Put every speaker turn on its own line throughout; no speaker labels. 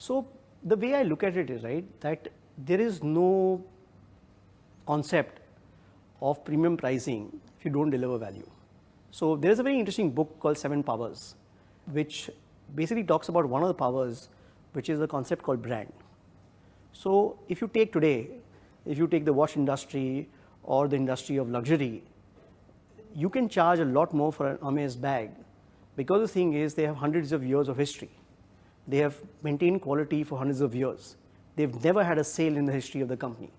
So the way I look at it is, right, that there is no concept of premium pricing if you don't deliver value. So there is a very interesting book called Seven Powers, which basically talks about one of the powers, which is a concept called brand. So if you take today, if you take the watch industry or the industry of luxury, you can charge a lot more for an Hermes bag because the thing is they have hundreds of years of history. They have maintained quality for hundreds of years. They've never had a sale in the history of the company.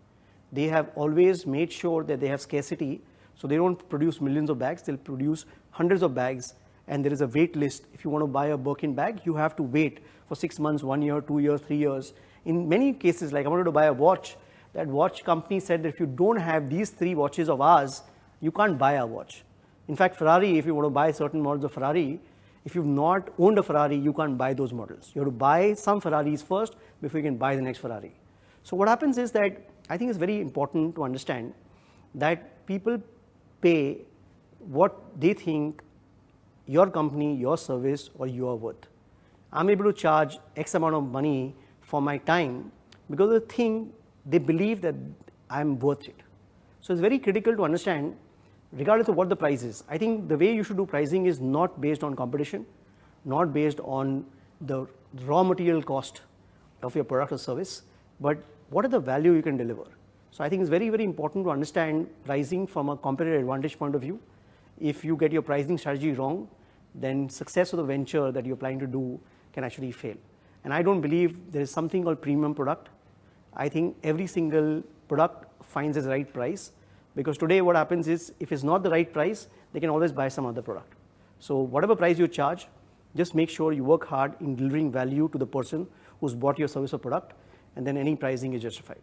They have always made sure that they have scarcity, so they don't produce millions of bags, they'll produce hundreds of bags, and there is a wait list. If you want to buy a Birkin bag, you have to wait for 6 months, 1 year, 2 years, 3 years. In many cases, like I wanted to buy a watch, that watch company said that if you don't have these 3 watches of ours, you can't buy our watch. In fact, Ferrari, if you want to buy certain models of Ferrari, if you've not owned a Ferrari, you can't buy those models. You have to buy some Ferraris first before you can buy the next Ferrari. So what happens is that I think it's very important to understand that people pay what they think your company, your service, or you are worth. I'm able to charge X amount of money for my time because of the thing they believe that I'm worth it. So it's very critical to understand regardless of what the price is. I think the way you should do pricing is not based on competition, not based on the raw material cost of your product or service, but what is the value you can deliver. So I think it's very, very important to understand pricing from a competitive advantage point of view. If you get your pricing strategy wrong, then success of the venture that you're planning to do can actually fail. And I don't believe there is something called premium product. I think every single product finds its right price, because today what happens is if it's not the right price, they can always buy some other product. So whatever price you charge, just make sure you work hard in delivering value to the person who's bought your service or product, and then any pricing is justified.